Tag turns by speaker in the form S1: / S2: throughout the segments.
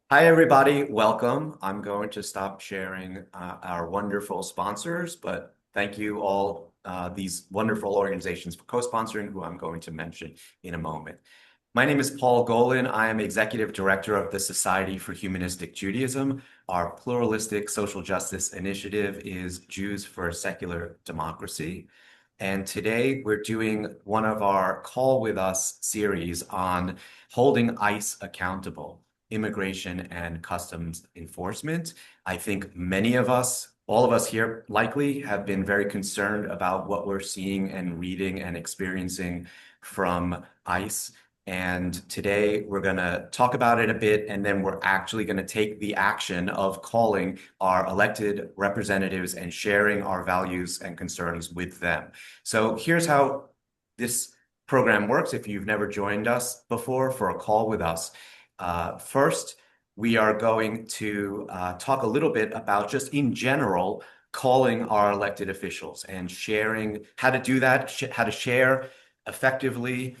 S1: Hi, everybody. Welcome. I'm going to stop sharing our wonderful sponsors, but thank you all, these wonderful organizations for co-sponsoring, who I'm going to mention in a moment. My name is Paul Golan. I am Executive Director of the Society for Humanistic Judaism. Our pluralistic social justice initiative is Jews for a Secular Democracy. And today we're doing one of our Call With Us series on holding ICE accountable, immigration and customs enforcement. I think many of us, all of us here likely, have been very concerned about what we're seeing and reading and experiencing from ICE. And today we're going to talk about it a bit, and then we're actually going to take the action of calling our elected representatives and sharing our values and concerns with them. So here's how this program works if you've never joined us before for a call with us. First, we are going to talk a little bit about just in general calling our elected officials and sharing how to do that, how to share effectively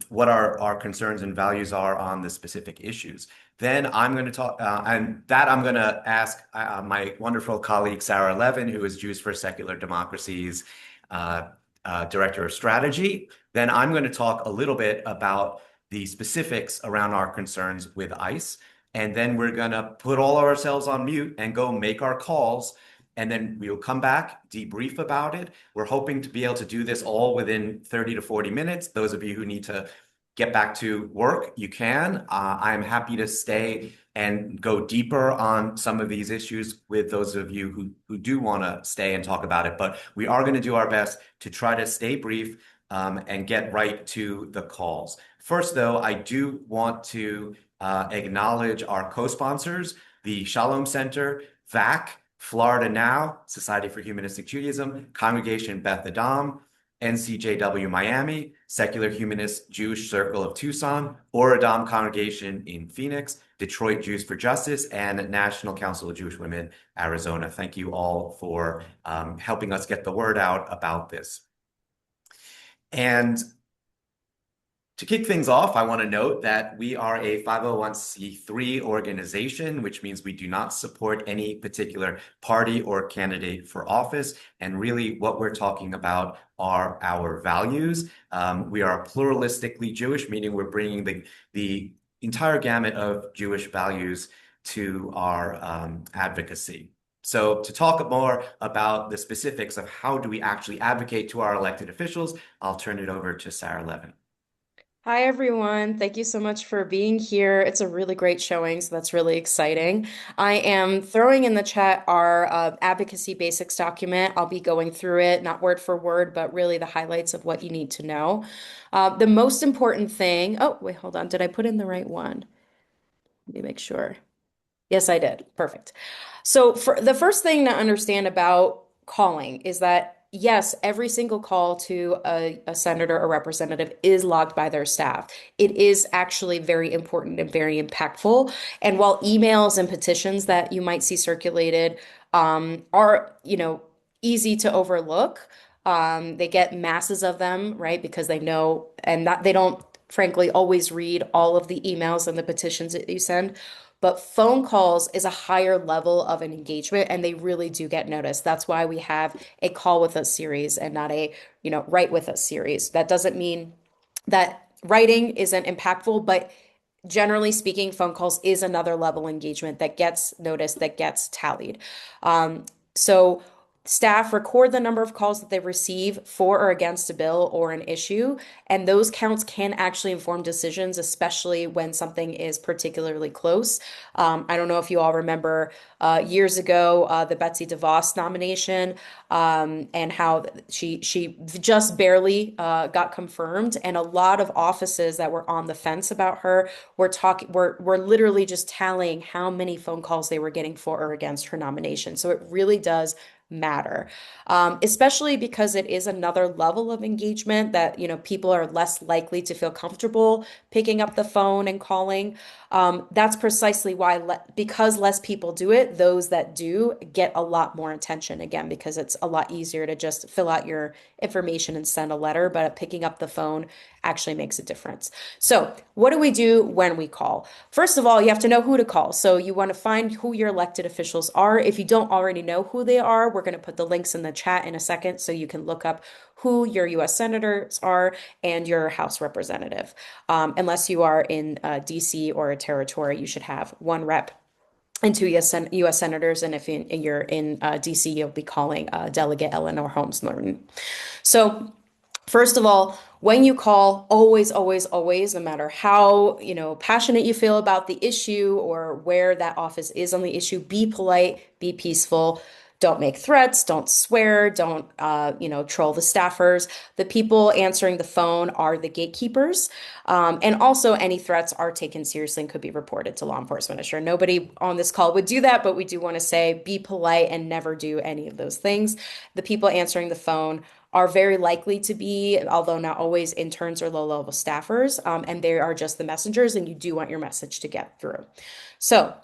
S1: what our concerns and values are on the specific issues. Then I'm going to talk, and that I'm going to ask my wonderful colleague, Sarah Levin, who is Jews for Secular Democracy's Director of Strategy. Then I'm going to talk a little bit about the specifics around our concerns with ICE. And then we're going to put all of ourselves on mute and go make our calls. And then we'll come back, debrief about it. We're hoping to be able to do this all within 30 to 40 minutes. Those of you who need to get back to work, you can. I'm happy to stay and go deeper on some of these issues with those of you who do want to stay and talk about it. But we are going to do our best to try to stay brief and get right to the calls. First, though, I do want to acknowledge our co-sponsors, the Shalom Center, VAC, Florida Now, Society for Humanistic Judaism, Congregation Beth Adam, NCJW Miami, Secular Humanist Jewish Circle of Tucson, Or Adam Congregation in Phoenix, Detroit Jews for Justice, and National Council of Jewish Women, Arizona. Thank you all for helping us get the word out about this. And to kick things off, I want to note that we are a 501c3 organization, which means we do not support any particular party or candidate for office. And really what we're talking about are our values. We are pluralistically Jewish, meaning we're bringing the entire gamut of Jewish values to our advocacy. So to talk more about the specifics of how do we actually advocate to our elected officials, I'll turn it over to Sarah Levin.
S2: Hi, everyone. Thank you so much for being here. It's a really great showing, so that's really exciting. I am throwing in the chat our advocacy basics document. I'll be going through it, not word for word, but really the highlights of what you need to know. The most important thing, oh, wait, hold on. Did I put in the right one? Let me make sure. Yes, I did. Perfect. So for the first thing to understand about calling is that yes, every single call to a senator or representative is logged by their staff. It is actually very important and very impactful. And while emails and petitions that you might see circulated are, easy to overlook, they get masses of them, right? Because they know and that they don't, frankly, always read all of the emails and the petitions that you send. But phone calls is a higher level of an engagement and they really do get noticed. That's why we have a call with us series and not a, write with us series. That doesn't mean that writing isn't impactful, but generally speaking, phone calls is another level engagement that gets noticed, that gets tallied. So staff record the number of calls that they receive for or against a bill or an issue, and those counts can actually inform decisions, especially when something is particularly close. I don't know if you all remember years ago the Betsy DeVos nomination and how she just barely got confirmed, and a lot of offices that were on the fence about her were literally just tallying how many phone calls they were getting for or against her nomination. So it really does matter, especially because it is another level of engagement that, people are less likely to feel comfortable picking up the phone and calling. That's precisely why, because less people do it, those that do get a lot more attention again, because it's a lot easier to just fill out your information and send a letter, but picking up the phone actually makes a difference. So, what do we do when we call? First of all, you have to know who to call. So, you want to find who your elected officials are. If you don't already know who they are, we're going to put the links in the chat in a second so you can look up who your US senators are and your House representative. Unless you are in DC or a territory, you should have one rep and two US senators. And if you're in DC, you'll be calling Delegate Eleanor Holmes Norton. So, first of all, when you call, always, always, always, no matter how, passionate you feel about the issue or where that office is on the issue, be polite, be peaceful. Don't make threats, don't swear, don't, troll the staffers. The people answering the phone are the gatekeepers. And also, any threats are taken seriously and could be reported to law enforcement. I'm sure nobody on this call would do that, but we do want to say be polite and never do any of those things. The people answering the phone are very likely to be, although not always, interns or low-level staffers, and they are just the messengers, and you do want your message to get through. So,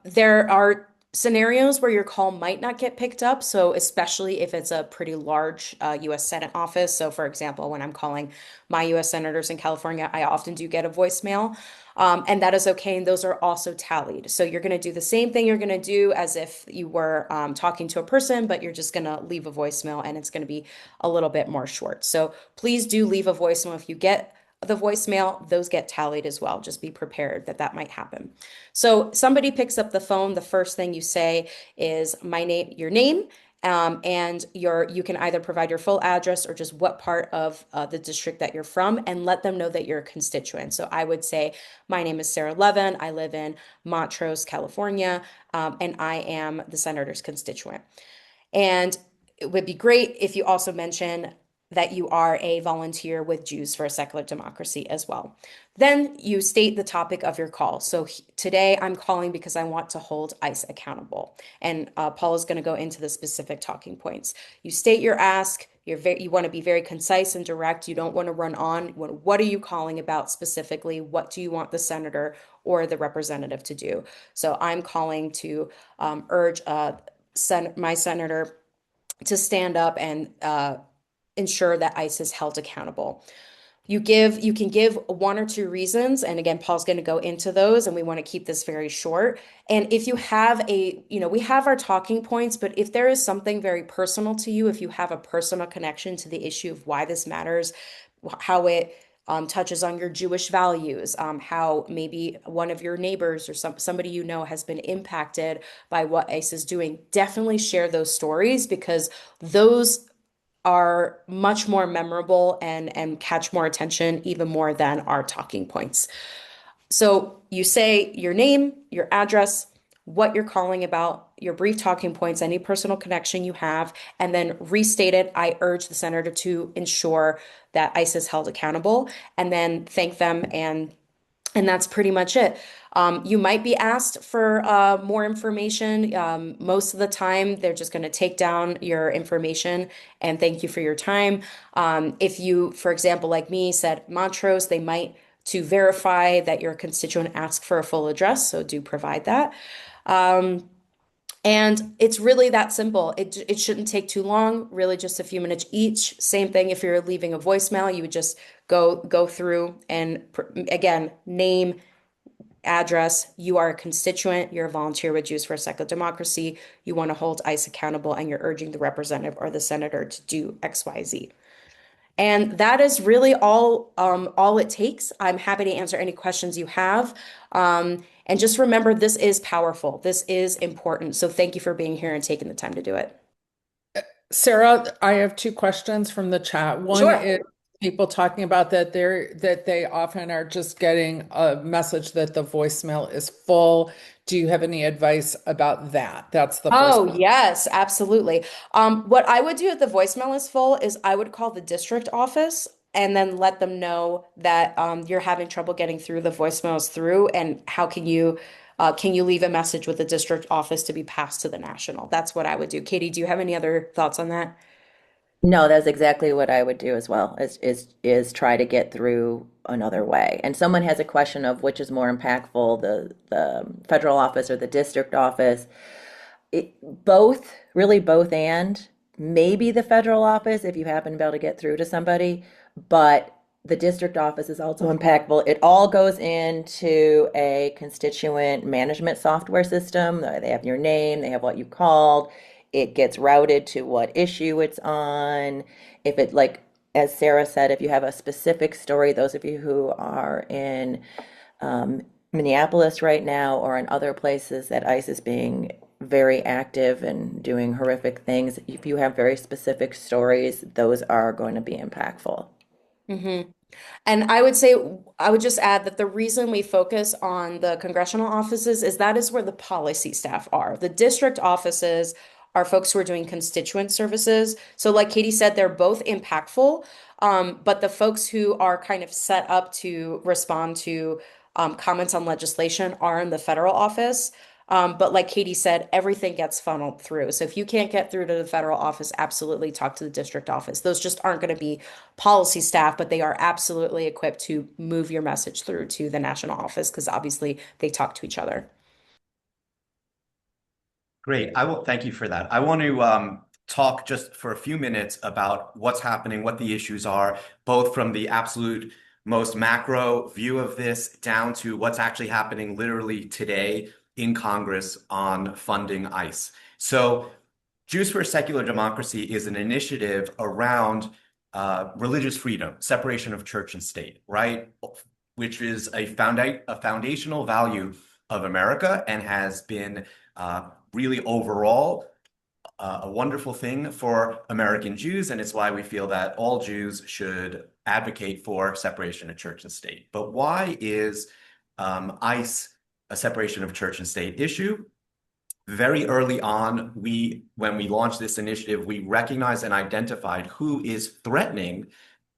S2: there are scenarios where your call might not get picked up. So, especially if it's a pretty large US Senate office. So, for example, when I'm calling my US senators in California, I often do get a voicemail. And that is okay. And those are also tallied. So, you're going to do the same thing you're going to do as if you were talking to a person, but you're just going to leave a voicemail and it's going to be a little bit more short. So, please do leave a voicemail if you get the voicemail, those get tallied as well. Just be prepared that that might happen. So somebody picks up the phone, the first thing you say is my name, your name, and you can either provide your full address or just what part of the district that you're from and let them know that you're a constituent. So I would say, my name is Sarah Levin. I live in Montrose, California, and I am the senator's constituent. And it would be great if you also mention that you are a volunteer with Jews for a Secular Democracy as well. Then you state the topic of your call. So today I'm calling because I want to hold ICE accountable. And Paul is going to go into the specific talking points. You state your ask. You want to be very concise and direct. You don't want to run on. What are you calling about specifically? What do you want the senator or the representative to do? So I'm calling to urge my senator to stand up and ensure that ICE is held accountable. You can give one or two reasons, and again, Paul's going to go into those, and we want to keep this very short. And if you have we have our talking points, but if there is something very personal to you, if you have a personal connection to the issue of why this matters, how it touches on your Jewish values, how maybe one of your neighbors or somebody has been impacted by what ICE is doing, definitely share those stories because those are much more memorable and catch more attention even more than our talking points. So you say your name, your address, what you're calling about, your brief talking points, any personal connection you have, and then restate it. I urge the senator to ensure that ICE is held accountable, and then thank them and that's pretty much it. You might be asked for more information. Most of the time, they're just going to take down your information and thank you for your time. If you, for example, like me, said Montrose, they might, to verify that your constituent, ask for a full address. So do provide that. And it's really that simple. It shouldn't take too long, really just a few minutes each. Same thing if you're leaving a voicemail, you would just go through and again, name, address, you are a constituent, you're a volunteer with Jews for a Secular Democracy, you want to hold ICE accountable, and you're urging the representative or the senator to do XYZ. And that is really all it takes. I'm happy to answer any questions you have. And just remember, this is powerful. This is important. So thank you for being here and taking the time to do it.
S3: Sarah, I have two questions from the chat. One
S2: Sure.
S3: is people talking about that they often are just getting a message that the voicemail is full. Do you have any advice about that? That's the first
S2: Oh,
S3: one.
S2: yes, absolutely. What I would do if the voicemail is full is I would call the district office and then let them know that you're having trouble getting through, the voicemails through, and how can you leave a message with the district office to be passed to the national? That's what I would do. Katie, do you have any other thoughts on that?
S4: No, that's exactly what I would do as well, is try to get through another way. And someone has a question of which is more impactful, the federal office or the district office. Both, really both, and maybe the federal office if you happen to be able to get through to somebody, but The district office is also impactful. It all goes into a constituent management software system. They have your name, they have what you called. It gets routed to what issue it's on. If it, like, as Sarah said, if you have a specific story, those of you who are in um, Minneapolis right now or in other places that ICE is being very active and doing horrific things, if you have very specific stories, those are going to be impactful.
S2: Hmm. And I would say, I would just add that the reason we focus on the congressional offices is that is where the policy staff are. The district offices are folks who are doing constituent services. So, like Katie said, they're both impactful, but the folks who are kind of set up to respond to comments on legislation are in the federal office. But like Katie said, everything gets funneled through. So if you can't get through to the federal office, absolutely talk to the district office. Those just aren't going to be policy staff, but they are absolutely equipped to move your message through to the national office because obviously they talk to each other.
S1: Great. I will thank you for that. I want to talk just for a few minutes about what's happening, what the issues are, both from the absolute most macro view of this down to what's actually happening literally today in Congress on funding ICE. So, Jews for a Secular Democracy is an initiative around religious freedom, separation of church and state, right? Which is a foundational value of America and has been really overall a wonderful thing for American Jews, and it's why we feel that all Jews should advocate for separation of church and state. But why is ICE a separation of church and state issue? Very early on, when we launched this initiative, we recognized and identified who is threatening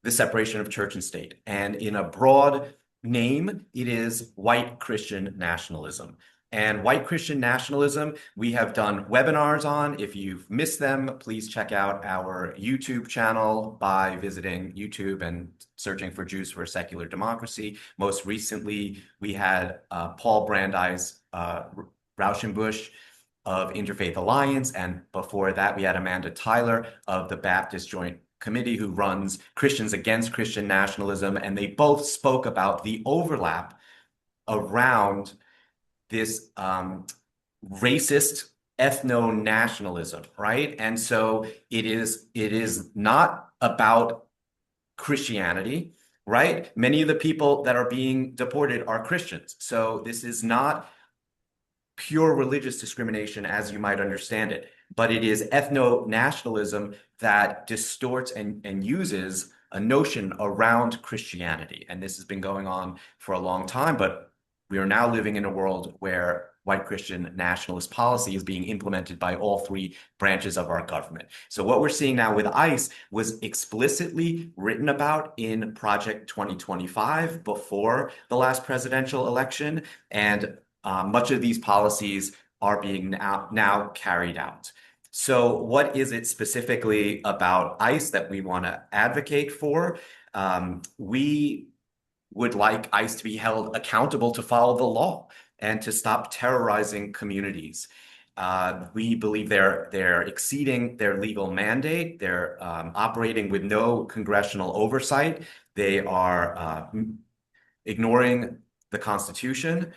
S1: the separation of church and state. And in a broad name, it is white Christian nationalism. And white Christian nationalism, we have done webinars on. If you've missed them, please check out our YouTube channel by visiting YouTube and searching for Jews for a Secular Democracy. Most recently, we had Paul Brandeis Rauschenbusch of Interfaith Alliance, and before that, we had Amanda Tyler of the Baptist Joint Committee, who runs Christians Against Christian Nationalism, and they both spoke about the overlap around this racist ethno-nationalism, right? And so it is not about Christianity, right? Many of the people that are being deported are Christians. So this is not pure religious discrimination as you might understand it, but it is ethno-nationalism that distorts and uses a notion around Christianity. And this has been going on for a long time, but we are now living in a world where white Christian nationalist policy is being implemented by all three branches of our government. So what we're seeing now with ICE was explicitly written about in Project 2025 before the last presidential election, and much of these policies are being now carried out. So what is it specifically about ICE that we want to advocate for? We would like ICE to be held accountable to follow the law and to stop terrorizing communities. We believe they're exceeding their legal mandate. They're operating with no congressional oversight. They are ignoring the Constitution.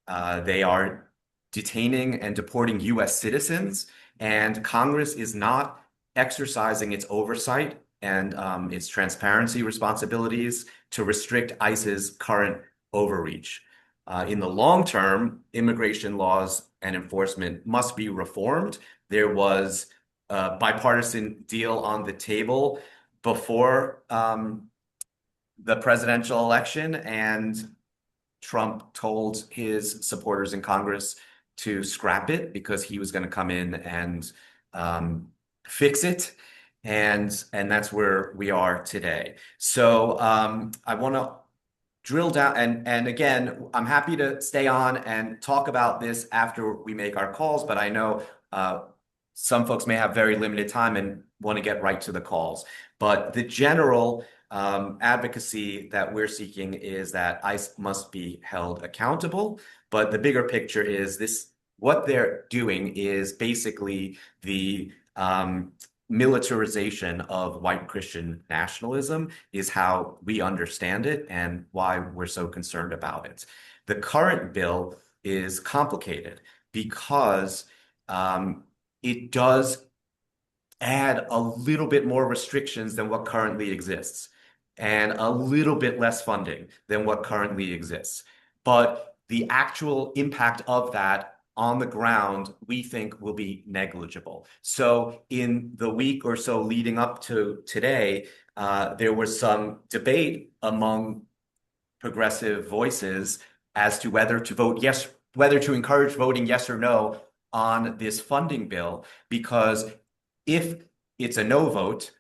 S1: They are detaining and deporting U.S. citizens, and Congress is not exercising its oversight and its transparency responsibilities to restrict ICE's current overreach. In the long term, immigration laws and enforcement must be reformed. There was a bipartisan deal on the table before the presidential election, and Trump told his supporters in Congress to scrap it because he was going to come in and fix it. And that's where we are today. So I want to drill down. And again, I'm happy to stay on and talk about this after we make our calls, but I know some folks may have very limited time and want to get right to the calls. But the general advocacy that we're seeking is that ICE must be held accountable. But the bigger picture is this: what they're doing is basically the militarization of white Christian nationalism is how we understand it and why we're so concerned about it. The current bill is complicated because it does add a little bit more restrictions than what currently exists and a little bit less funding than what currently exists. But the actual impact of that on the ground, we think will be negligible. So in the week or so leading up to today, there was some debate among progressive voices as to whether to vote yes, whether to encourage voting yes or no on this funding bill, because if it's a no vote,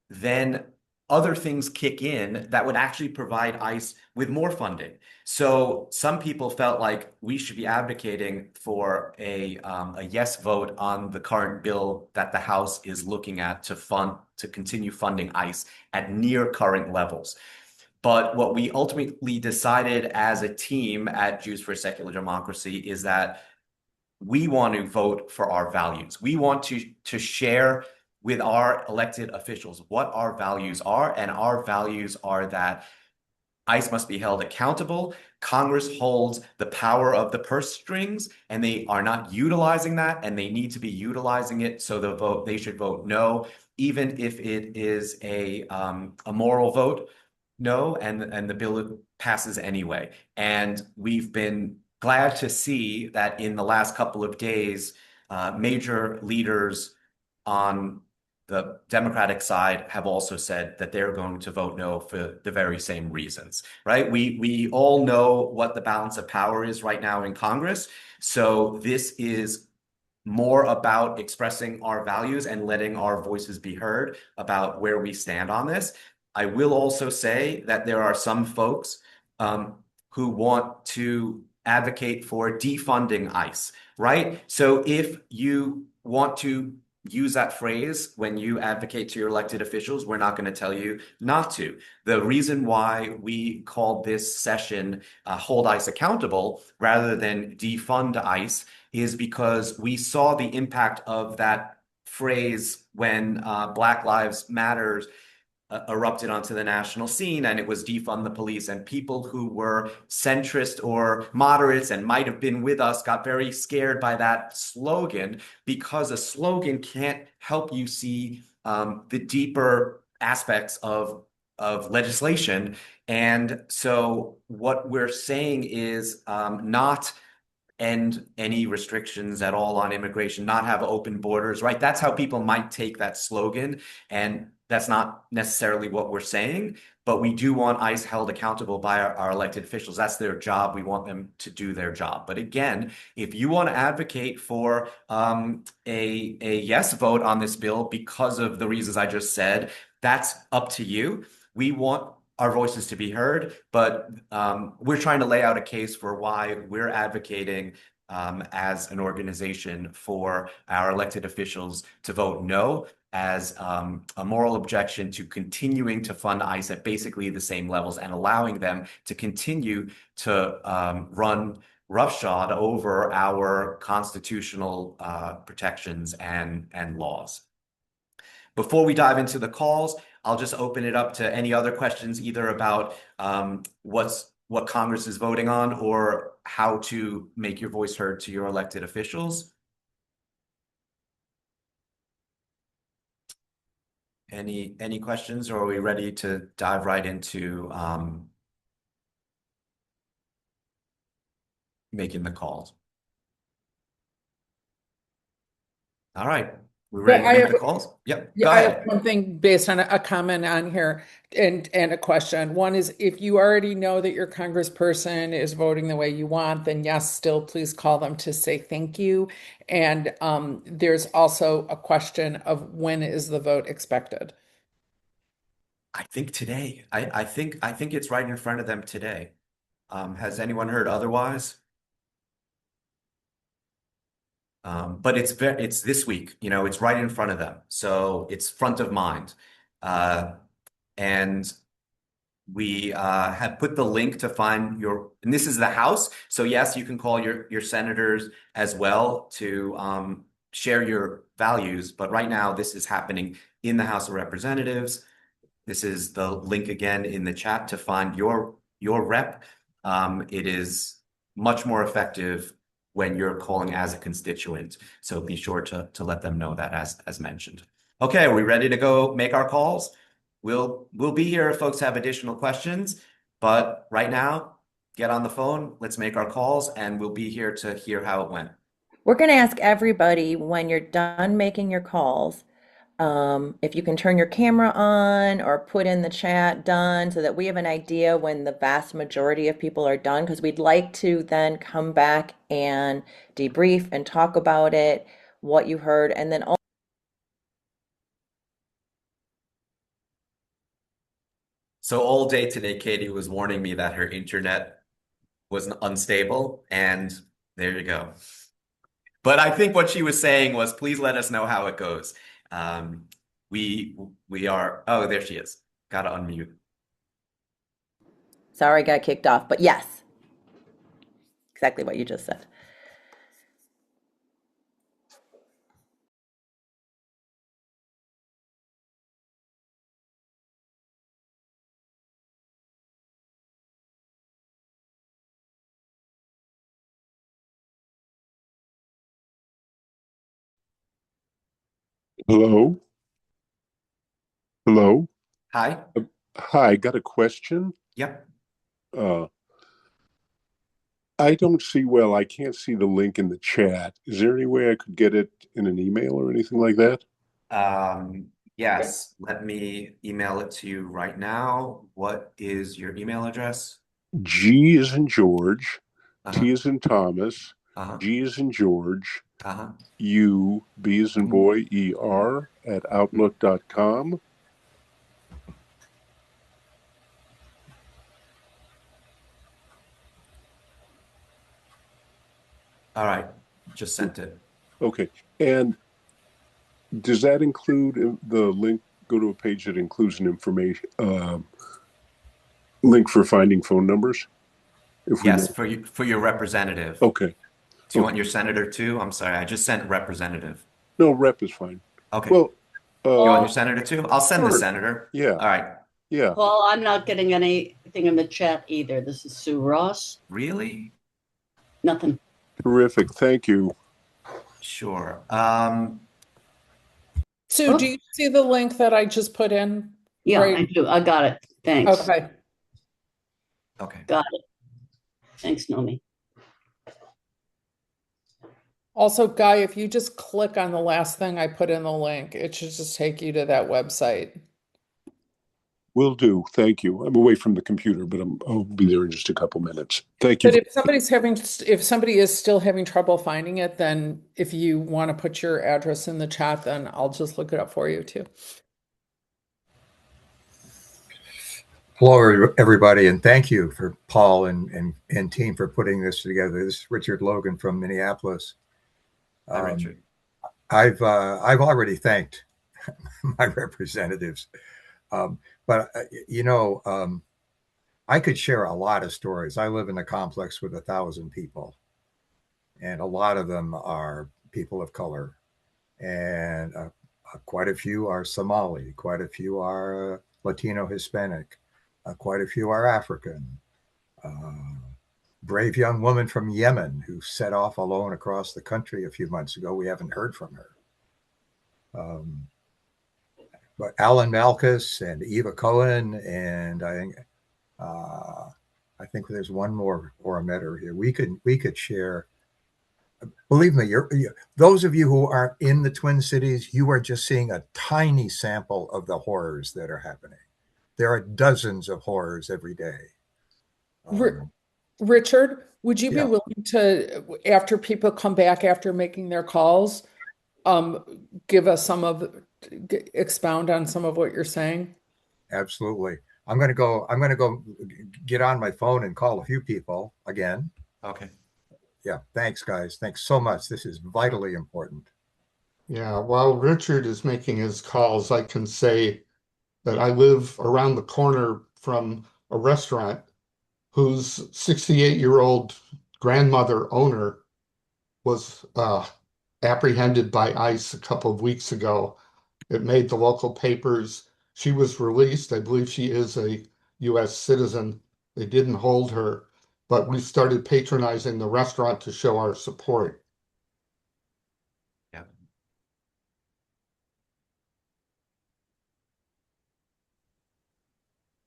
S1: then other things kick in that would actually provide ICE with more funding. So some people felt like we should be advocating for a yes vote on the current bill that the House is looking at to continue funding ICE at near current levels. But what we ultimately decided as a team at Jews for Secular Democracy is that we want to vote for our values. We want to share with our elected officials what our values are, and our values are that ICE must be held accountable. Congress holds the power of the purse strings, and they are not utilizing that, and they need to be utilizing it. So they should vote no, even if it is a moral vote, no, and the bill passes anyway. And we've been glad to see that in the last couple of days, major leaders on the Democratic side have also said that they're going to vote no for the very same reasons, right? We all know what the balance of power is right now in Congress. So this is more about expressing our values and letting our voices be heard about where we stand on this. I will also say that there are some folks who want to advocate for defunding ICE, right? So if you want to use that phrase when you advocate to your elected officials, we're not going to tell you not to. The reason why we called this session Hold ICE Accountable rather than Defund ICE is because we saw the impact of that phrase when Black Lives Matters erupted onto the national scene, and it was defund the police, and people who were centrist or moderates and might have been with us got very scared by that slogan, because a slogan can't help you see the deeper aspects of legislation. And so what we're saying is not end any restrictions at all on immigration, not have open borders, right? That's how people might take that slogan. And that's not necessarily what we're saying, but we do want ICE held accountable by our elected officials. That's their job. We want them to do their job. But again, if you want to advocate for a yes vote on this bill because of the reasons I just said, that's up to you. We want our voices to be heard, but we're trying to lay out a case for why we're advocating as an organization for our elected officials to vote no as a moral objection to continuing to fund ICE at basically the same levels and allowing them to continue to run roughshod over our constitutional protections and laws. Before we dive into the calls, I'll just open it up to any other questions, either about what Congress is voting on or how to make your voice heard to your elected officials. Any questions, or are we ready to dive right into making the calls? All right. We're ready to make the calls? Yep.
S3: Yeah,
S1: Go
S3: I have
S1: ahead.
S3: one thing based on a comment on here and a question. One is, if you already know that your congressperson is voting the way you want, then yes, still please call them to say thank you. And there's also a question of, when is the vote expected?
S1: I think today. I think it's right in front of them today. Has anyone heard otherwise? But it's this week, it's right in front of them. So it's front of mind. And we have put the link to find and this is the House. So yes, you can call your senators as well to share your values. But right now, this is happening in the House of Representatives. This is the link again in the chat to find your rep. It is much more effective when you're calling as a constituent. So be sure to let them know that as mentioned. Okay, are we ready to go make our calls? We'll be here if folks have additional questions, but right now, get on the phone, let's make our calls, and we'll be here to hear how it went.
S4: We're going to ask everybody when you're done making your calls, if you can turn your camera on or put in the chat done so that we have an idea when the vast majority of people are done, because we'd like to then come back and debrief and talk about it, what you heard, and then also.
S1: So all day today, Katie was warning me that her internet was unstable, and there you go. But I think what she was saying was, please let us know how it goes. We are, oh, there she is. Gotta unmute.
S4: Sorry, I got kicked off, but yes, exactly what you just said.
S5: Hello? Hello?
S1: Hi.
S5: Hi, got a question.
S1: Yep.
S5: Uh, I don't see well. I can't see the link in the chat. Is there any way I could get it in an email or anything like that?
S1: Yes, let me email it to you right now. What is your email address?
S5: G is in George, T
S1: Uh-huh.
S5: is in Thomas,
S1: Uh-huh.
S5: G is in George,
S1: Uh-huh.
S5: U, B is in boy, ER at outlook.com.
S1: All right. Just sent it.
S5: Okay. And does that include the link? Go to a page that includes an information link for finding phone numbers? If we
S1: Yes,
S5: know.
S1: for your representative.
S5: Okay.
S1: Do you want your senator too? I'm sorry, I just sent representative.
S5: No, rep is fine.
S1: Okay.
S5: Well,
S1: You want your
S6: Paul,
S1: senator too? I'll send the
S5: sure.
S1: senator.
S5: Yeah.
S1: All right.
S5: Yeah.
S6: Paul, I'm not getting anything in the chat either. This is Sue Ross.
S1: Really?
S6: Nothing.
S5: Terrific. Thank you.
S1: Sure.
S3: Sue, do you see the link that I just put in?
S6: Yeah,
S3: Right.
S6: I do. I got it. Thanks.
S3: Okay.
S1: Okay.
S6: Got it. Thanks, Nomi.
S3: Also, Guy, if you just click on the last thing I put in the link, it should just take you to that website.
S5: Will do. Thank you. I'm away from the computer, but I'll be there in just a couple minutes. Thank you.
S3: But if somebody is still having trouble finding it, then if you want to put your address in the chat, then I'll just look it up for you too.
S7: Hello, everybody, and thank you for Paul and team for putting this together. This is Richard Logan from Minneapolis.
S1: Hi, Richard.
S7: I've already thanked my representatives, but I could share a lot of stories. I live in a complex with 1,000 people, and a lot of them are people of color, and quite a few are Somali, quite a few are Latino, Hispanic. Quite a few are African. Brave young woman from Yemen who set off alone across the country a few months ago. We haven't heard from her. But Alan Malkus and Eva Cohen, and I think there's one more Orometer here. We could share. Believe me, those of you who aren't in the Twin Cities, you are just seeing a tiny sample of the horrors that are happening. There are dozens of horrors every day.
S3: Richard, would you be
S7: Yeah.
S3: willing to, after people come back after making their calls, give us expound on some of what you're saying?
S7: Absolutely. I'm going to go get on my phone and call a few people again.
S1: Okay.
S7: Yeah. Thanks, guys. Thanks so much. This is vitally important.
S8: Yeah, while Richard is making his calls, I can say that I live around the corner from a restaurant whose 68-year-old grandmother owner was apprehended by ICE a couple of weeks ago. It made the local papers. She was released. I believe she is a US citizen. They didn't hold her, but we started patronizing the restaurant to show our support.
S1: Yeah.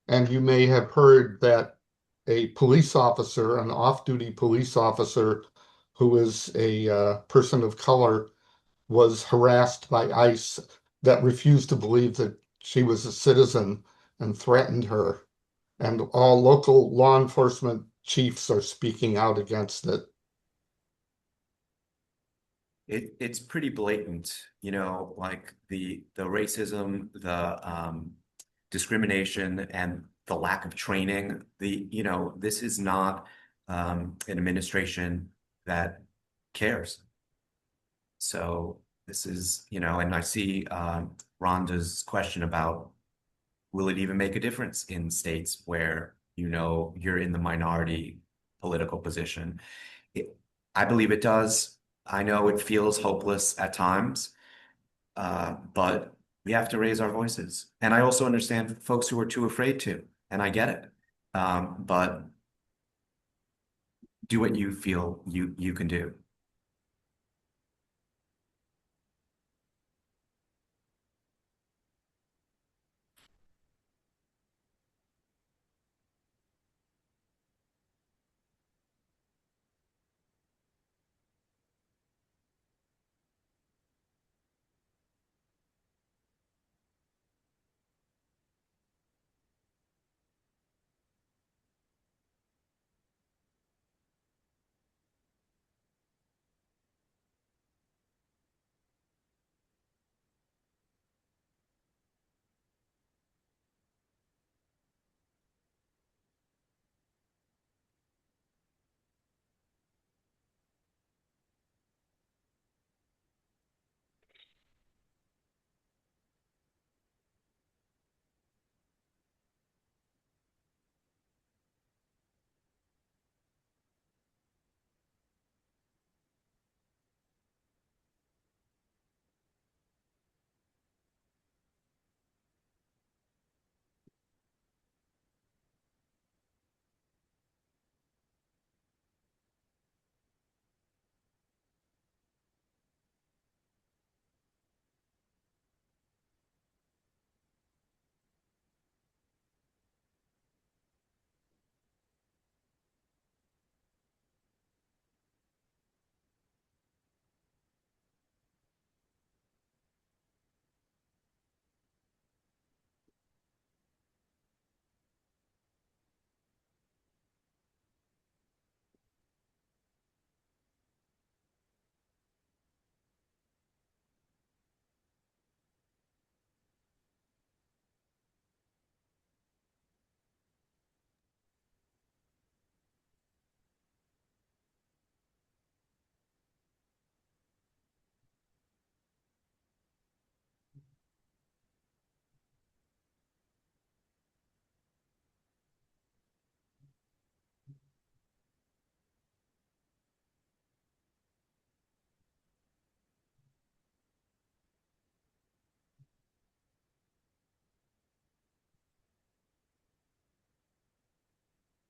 S8: And you may have heard that a police officer, an off-duty police officer who is a person of color, was harassed by ICE that refused to believe that she was a citizen and threatened her. And all local law enforcement chiefs are speaking out against it.
S1: It's pretty blatant, like the racism, the discrimination, and the lack of training. This is not an administration that cares. So this is, and I see Rhonda's question about, will it even make a difference in states where you're in the minority political position? It, I believe it does. I know it feels hopeless at times, but we have to raise our voices. And I also understand folks who are too afraid to, and I get it. But do what you feel you can do.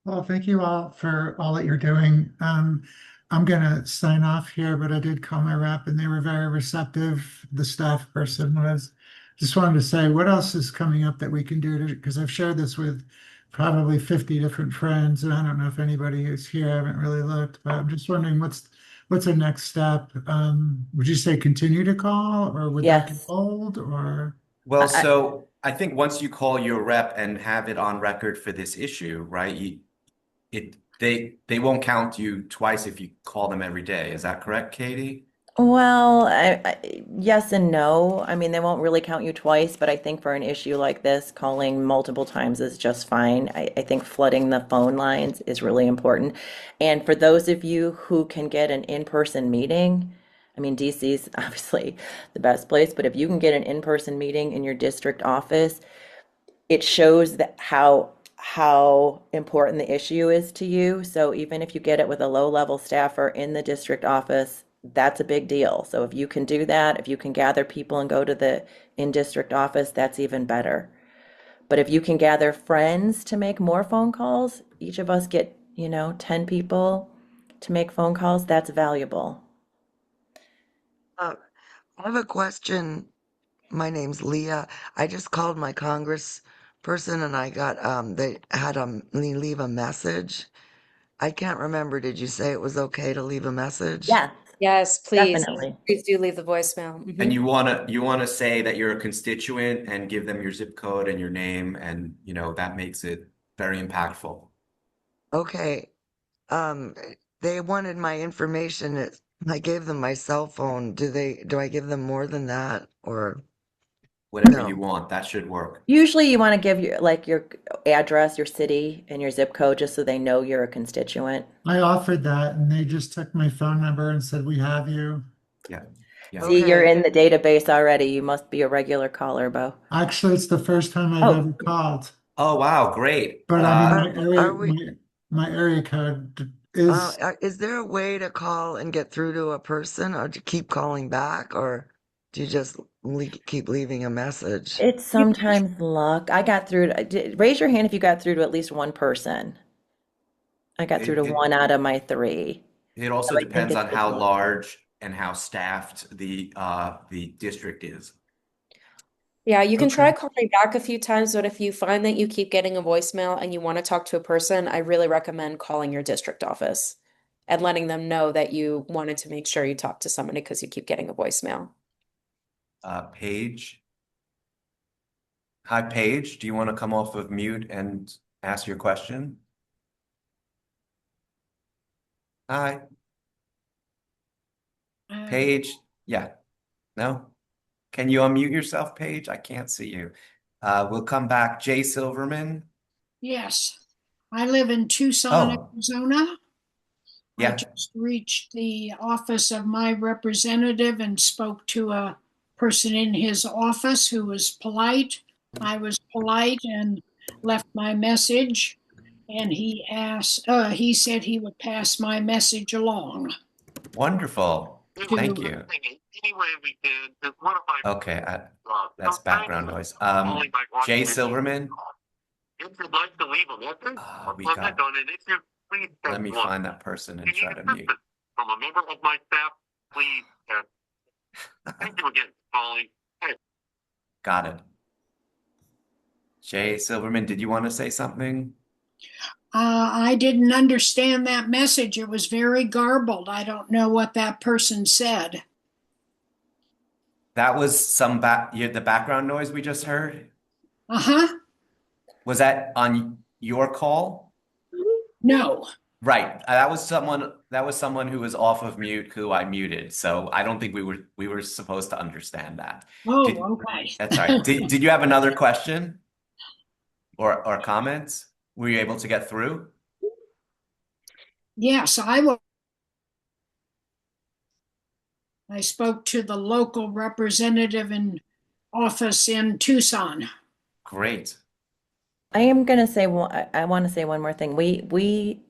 S9: Well, thank you all for all that you're doing. I'm going to sign off here, but I did call my rep and they were very receptive. The staff person was. Just wanted to say, what else is coming up that we can do to, because I've shared this with probably 50 different friends, and I don't know if anybody is here. I haven't really looked, but I'm just wondering what's the next step? Would you say continue to call, or would that get
S4: Yes.
S9: old, or?
S1: Well,
S4: I,
S1: so I think once you call your rep and have it on record for this issue, right? They won't count you twice if you call them every day. Is that correct, Katie?
S4: Well, yes and no. I mean, they won't really count you twice, but I think for an issue like this, calling multiple times is just fine. I think flooding the phone lines is really important. And for those of you who can get an in-person meeting, I mean, DC's obviously the best place, but if you can get an in-person meeting in your district office, it shows that how important the issue is to you. So even if you get it with a low-level staffer in the district office, that's a big deal. So if you can do that, if you can gather people and go to the in-district office, that's even better. But if you can gather friends to make more phone calls, each of us get, 10 people to make phone calls, that's valuable.
S10: Uh, I have a question. My name's Leah. I just called my congressperson and I got they had me leave a message. I can't remember. Did you say it was okay to leave a message?
S4: Yeah,
S2: Yes, please.
S4: definitely.
S2: Please do leave the voicemail.
S1: And
S2: Mhm.
S1: you wanna say that you're a constituent and give them your zip code and your name, and that makes it very impactful.
S10: Okay. Um, they wanted my information. I gave them my cell phone. Do I give them more than that or
S1: Whatever you
S10: no?
S1: want, that should work.
S4: Usually you want to give your address, your city, and your zip code just so they know you're a constituent.
S9: I offered that and they just took my phone number and said, we have you.
S1: Yeah. Yeah.
S4: See, you're
S10: Okay.
S4: in the database already. You must be a regular caller, Bo.
S9: Actually, it's the first time I've
S4: Oh,
S9: ever called.
S1: Oh, wow, great.
S9: But I mean,
S10: Are we,
S9: my area code is,
S10: is there a way to call and get through to a person or to keep calling back or do you just keep leaving a message?
S4: it's sometimes luck. I got through raise your hand if you got through to at least one person. I got through
S1: It
S4: to
S1: it
S4: one out of my three.
S1: it
S4: So
S1: also
S4: I think
S1: depends
S4: it's
S1: on
S4: just
S1: how
S4: luck.
S1: large and how staffed the district is.
S2: Yeah, you can try
S9: okay.
S2: calling back a few times, but if you find that you keep getting a voicemail and you want to talk to a person, I really recommend calling your district office and letting them know that you wanted to make sure you talk to somebody because you keep getting a voicemail.
S1: Paige. Hi, Paige. Do you want to come off of mute and ask your question? Hi, Paige. Yeah. No? Can you unmute yourself, Paige? I can't see you. We'll come back. Jay Silverman.
S11: Yes, I live in Tucson,
S1: Oh,
S11: Arizona. I
S1: yeah.
S11: just reached the office of my representative and spoke to a person in his office who was polite. I was polite and left my message, and he said he would pass my message along
S1: Wonderful. Thank
S11: to,
S1: you. Okay, that's background noise. Jay Silverman. We got. Let me find that person and try to mute. Got it. Jay Silverman, did you want to say something?
S11: I didn't understand that message. It was very garbled. I don't know what that person said.
S1: That was the background noise we just heard.
S11: Uh-huh.
S1: Was that on your call?
S11: No.
S1: Right. That was someone who was off of mute who I muted. So I don't think we were supposed to understand that.
S11: Oh, okay.
S1: That's all right. Did you have another question or comments? Were you able to get through?
S11: Yes, I spoke to the local representative in office in Tucson.
S1: Great.
S4: I am gonna say I want to say one more thing. We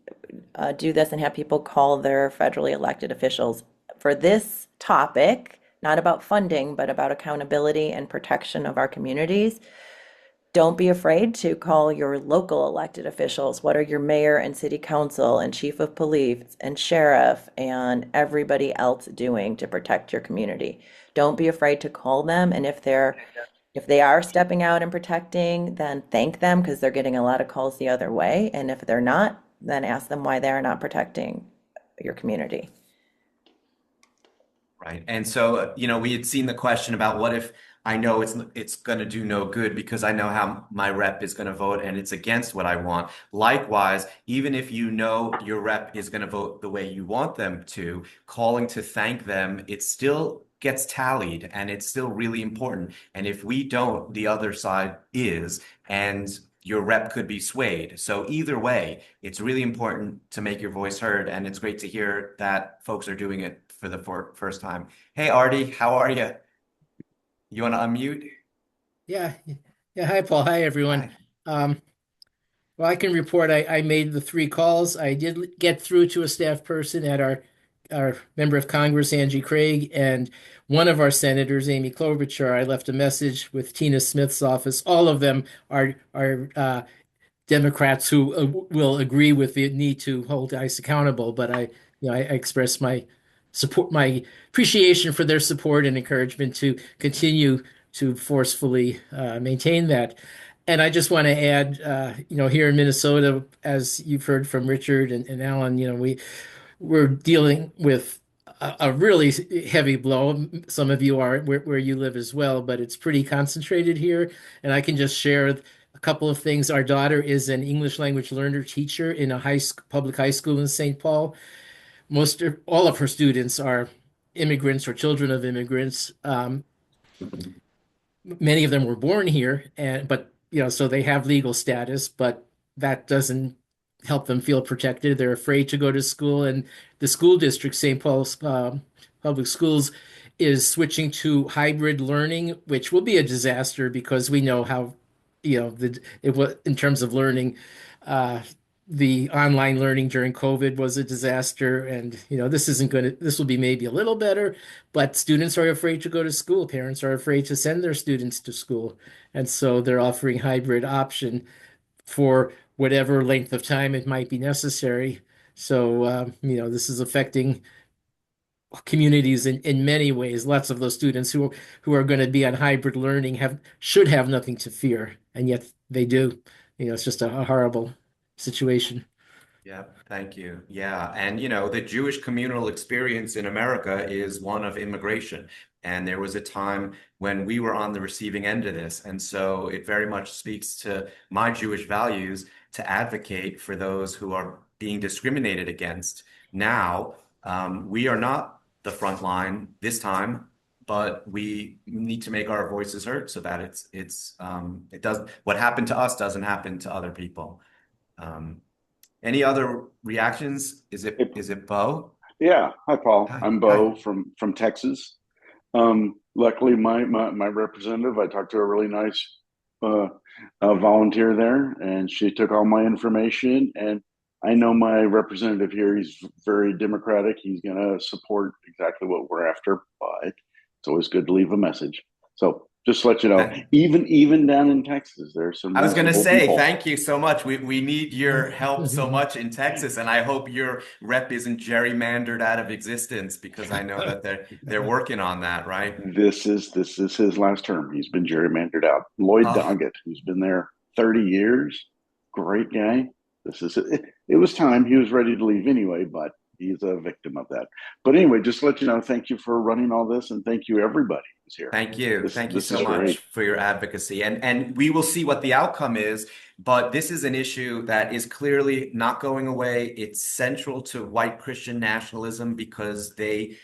S4: do this and have people call their federally elected officials for this topic, not about funding, but about accountability and protection of our communities. Don't be afraid to call your local elected officials. What are your mayor and city council and chief of police and sheriff and everybody else doing to protect your community? Don't be afraid to call them. And if they are stepping out and protecting, then thank them because they're getting a lot of calls the other way. And if they're not, then ask them why they're not protecting your community.
S1: Right. And so, we had seen the question about what if I know it's going to do no good because I know how my rep is going to vote and it's against what I want. Likewise, even if you know your rep is going to vote the way you want them to, calling to thank them, it still gets tallied and it's still really important. And if we don't, the other side is, and your rep could be swayed. So either way, it's really important to make your voice heard. And it's great to hear that folks are doing it for the first time. Hey, Artie, how are you? You want to unmute?
S12: Yeah, yeah. Hi, Paul. Hi, everyone.
S1: Hi.
S12: Well, I can report I made the three calls. I did get through to a staff person at our our member of Congress, Angie Craig, and one of our senators, Amy Klobuchar. I left a message with Tina Smith's office. All of them are Democrats who will agree with the need to hold ICE accountable. But I express my support, my appreciation for their support and encouragement to continue to forcefully maintain that. And I just want to add, here in Minnesota, as you've heard from Richard and Alan, we're dealing with a really heavy blow. Some of you are where you live as well, but it's pretty concentrated here. And I can just share a couple of things. Our daughter is an English language learner teacher in a public high school in St. Paul. All of her students are immigrants or children of immigrants. Many of them were born here, but so they have legal status, but that doesn't help them feel protected. They're afraid to go to school, and the school district, St. Paul's Public Schools, is switching to hybrid learning, which will be a disaster because we know how, in terms of learning, the online learning during COVID was a disaster, and this will be maybe a little better, but students are afraid to go to school. Parents are afraid to send their students to school, and so they're offering hybrid option for whatever length of time it might be necessary. So, this is affecting communities in many ways. Lots of those students who are going to be on hybrid learning should have nothing to fear, and yet they do. It's just a horrible situation.
S1: Yeah, thank you. Yeah. And, the Jewish communal experience in America is one of immigration. And there was a time when we were on the receiving end of this. And so it very much speaks to my Jewish values to advocate for those who are being discriminated against. Now, we are not the front line this time, but we need to make our voices heard so that what happened to us doesn't happen to other people. Any other reactions? Is it Bo?
S13: Yeah. Hi, Paul.
S1: Hi.
S13: I'm Bo from Texas. Luckily, my representative, I talked to a really nice volunteer there, and she took all my information. And I know my representative here, he's very democratic. He's going to support exactly what we're after, but it's always good to leave a message. So just to let you know, even down in Texas, there's some.
S1: I was going to say,
S13: people.
S1: thank you so much. We need your help so much in Texas, and I hope your rep isn't gerrymandered out of existence, because I know that they're working on that, right?
S13: This is his last term. He's been gerrymandered out. Lloyd Doggett, who's been there 30 years, great guy. It was time. He was ready to leave anyway, but he's a victim of that. But anyway, just to let you know, thank you for running all this, and thank you everybody who's here.
S1: Thank you. Thank you so much
S13: great.
S1: for your advocacy. And we will see what the outcome is, but this is an issue that is clearly not going away. It's central to white Christian nationalism because they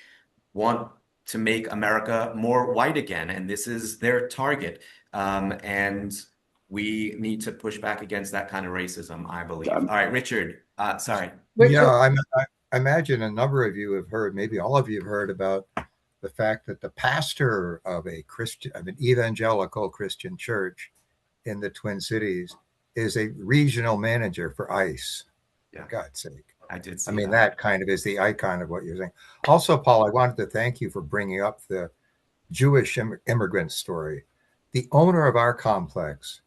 S1: want to make America more white again, and this is their target. And we need to push back against that kind of racism, I believe. All right, Richard, sorry.
S7: Yeah, I imagine a number of you have heard, maybe all of you have heard about the fact that the pastor of an evangelical Christian church in the Twin Cities is a regional manager for ICE.
S1: Yeah.
S7: For God's sake.
S1: I did see
S7: that kind of is the icon of what you're saying. Also, Paul, I wanted to thank you for bringing up the Jewish immigrant story. The owner of our complex,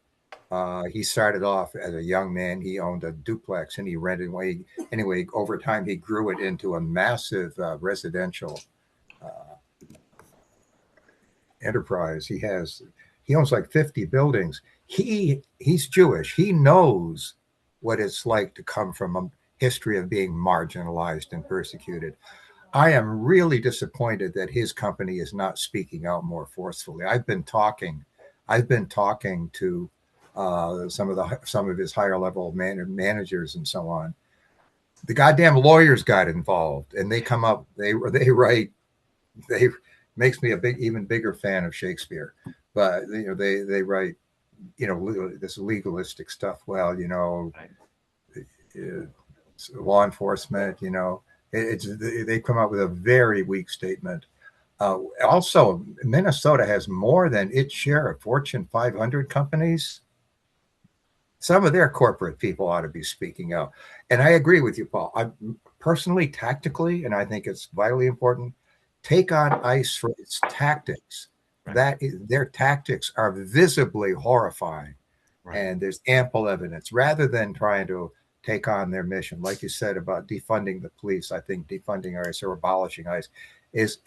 S7: he started off as a young man. He owned a duplex and he rented away. Anyway, over time, he grew it into a massive residential enterprise. He owns like 50 buildings. He's Jewish. He knows what it's like to come from a history of being marginalized and persecuted. I am really disappointed that his company is not speaking out more forcefully. I've been talking to some of his higher level managers and so on. The goddamn lawyers got involved, and they come up. They write. They makes me even bigger fan of Shakespeare. But they write this legalistic stuff. Well, law enforcement. They come up with a very weak statement. Also, Minnesota has more than its share of Fortune 500 companies. Some of their corporate people ought to be speaking out. And I agree with you, Paul. personally, tactically, and I think it's vitally important, take on ICE for its tactics.
S1: Right.
S7: Their tactics are visibly horrifying,
S1: Right.
S7: and there's ample evidence. Rather than trying to take on their mission, like you said about defunding the police, I think defunding ICE or abolishing ICE is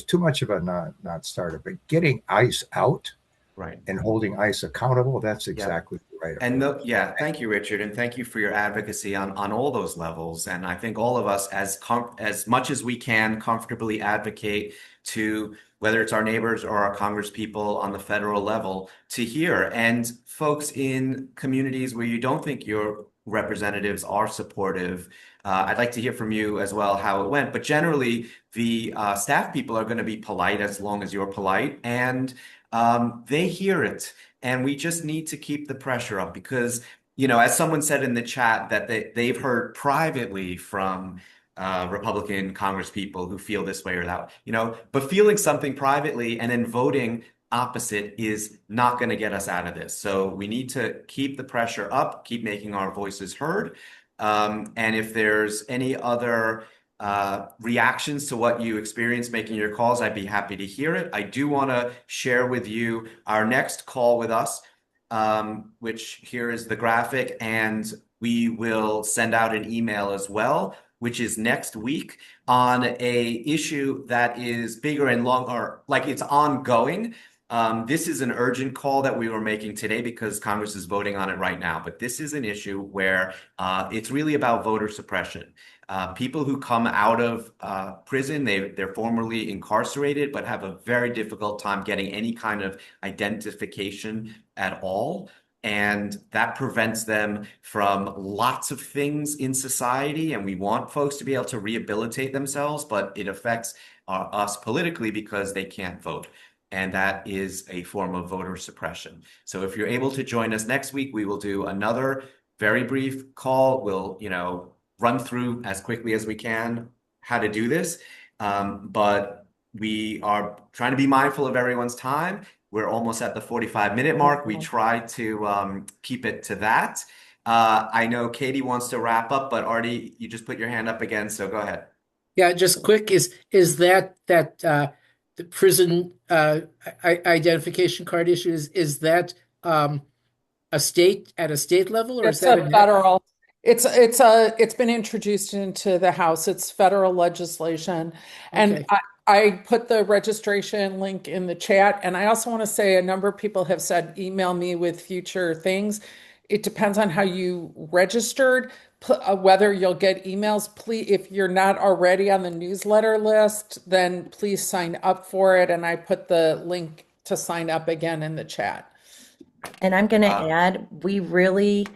S7: too much of a non-starter. But getting ICE out
S1: Right.
S7: and holding ICE accountable, that's
S1: Yeah.
S7: exactly the right
S1: And
S7: approach.
S1: yeah, thank you, Richard, and thank you for your advocacy on all those levels. And I think all of us, as much as we can, comfortably advocate to whether it's our neighbors or our Congress people on the federal level to hear. And folks in communities where you don't think your representatives are supportive, I'd like to hear from you as well how it went. But generally, the staff people are going to be polite as long as you're polite, and they hear it. And we just need to keep the pressure up because, as someone said in the chat, that they've heard privately from Republican Congress people who feel this way or that, but feeling something privately and then voting opposite is not going to get us out of this. So we need to keep the pressure up, keep making our voices heard. And if there's any other reactions to what you experienced making your calls, I'd be happy to hear it. I do want to share with you our next call with us, which here is the graphic, and we will send out an email as well, which is next week on a issue that is bigger and longer, like it's ongoing. This is an urgent call that we were making today because Congress is voting on it right now. But this is an issue where it's really about voter suppression. People who come out of prison, they're formerly incarcerated, but have a very difficult time getting any kind of identification at all. And that prevents them from lots of things in society. And we want folks to be able to rehabilitate themselves, but it affects us politically because they can't vote. And that is a form of voter suppression. So if you're able to join us next week, we will do another very brief call. We'll, run through as quickly as we can how to do this. But we are trying to be mindful of everyone's time. We're almost at the 45-minute mark. We try to keep it to that. I know Katie wants to wrap up, but Artie, you just put your hand up again, so go ahead.
S12: Yeah, just quick, is that the prison identification card issue, is that a state level, or is
S3: It's
S12: that
S3: a federal. It's been introduced into the House. It's federal legislation, and
S12: Okay.
S3: I put the registration link in the chat. And I also want to say a number of people have said email me with future things. It depends on how you registered, whether you'll get emails. Please, if you're not already on the newsletter list, then please sign up for it. And I put the link to sign up again in the chat.
S4: And I'm going to add, we really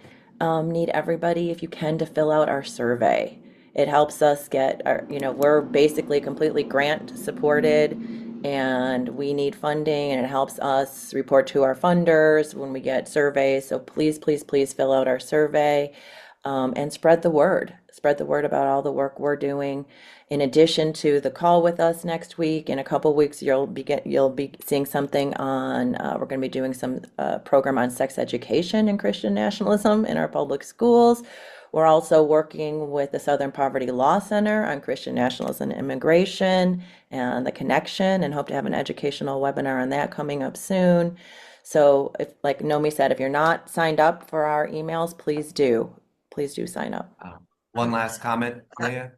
S4: need everybody, if you can, to fill out our survey. It helps us get our, we're basically completely grant supported and we need funding, and it helps us report to our funders when we get surveys. So please, please, please fill out our survey and spread the word. Spread the word about all the work we're doing. In addition to the call with us next week, in a couple weeks, you'll be seeing something on. We're going to be doing some program on sex education and Christian nationalism in our public schools. We're also working with the Southern Poverty Law Center on Christian nationalism and immigration and the connection, and hope to have an educational webinar on that coming up soon. So, if, like Nomi said, if you're not signed up for our emails, please do. Please do sign up.
S1: One last comment, Leah?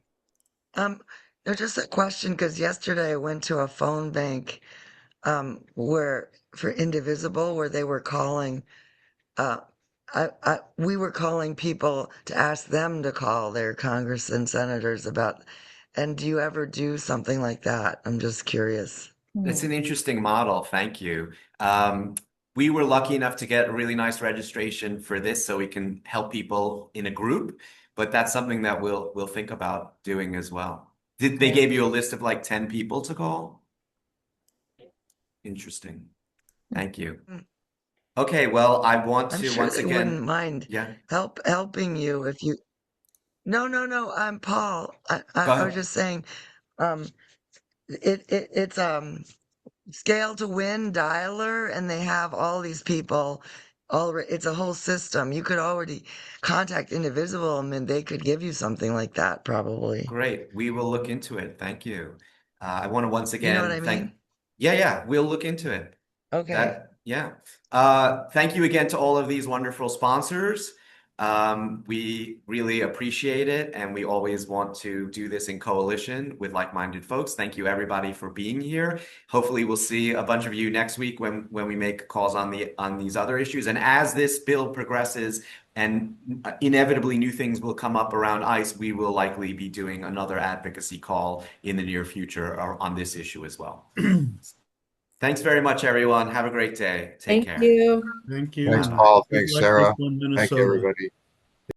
S10: There's just a question, because yesterday I went to a phone bank where for Indivisible, where they were calling we were calling people to ask them to call their Congress and senators about, and do you ever do something like that? I'm just curious.
S1: It's an interesting model. Thank you. We were lucky enough to get a really nice registration for this so we can help people in a group, but that's something that we'll think about doing as well. They gave you a list of like 10 people to call? Interesting. Thank you. Okay, well, I want
S10: I'm
S1: to
S10: sure
S1: once
S10: they
S1: again.
S10: wouldn't mind
S1: Yeah.
S10: helping you if you. No, I'm Paul.
S1: Go
S10: I
S1: ahead.
S10: was just saying, it's Scale to Win dialer, and they have all these people it's a whole system. You could already contact Indivisible and they could give you something like that, probably.
S1: Great. We will look into it. Thank you. I want to once
S10: You know what
S1: again
S10: I
S1: thank.
S10: mean?
S1: Yeah, we'll look into it.
S10: Okay.
S1: Yeah. Thank you again to all of these wonderful sponsors. We really appreciate it, and we always want to do this in coalition with like-minded folks. Thank you, everybody, for being here. Hopefully, we'll see a bunch of you next week when we make calls on these other issues. And as this bill progresses, and inevitably new things will come up around ICE, we will likely be doing another advocacy call in the near future on this issue as well. Thanks very much, everyone. Have a great day. Take
S2: Thank
S1: care.
S2: you.
S14: Thank you.
S7: Thanks,
S14: and
S7: Paul.
S14: good
S7: Thanks,
S14: luck
S7: Sarah.
S14: with
S7: Thank you,
S14: Minnesota.
S7: everybody.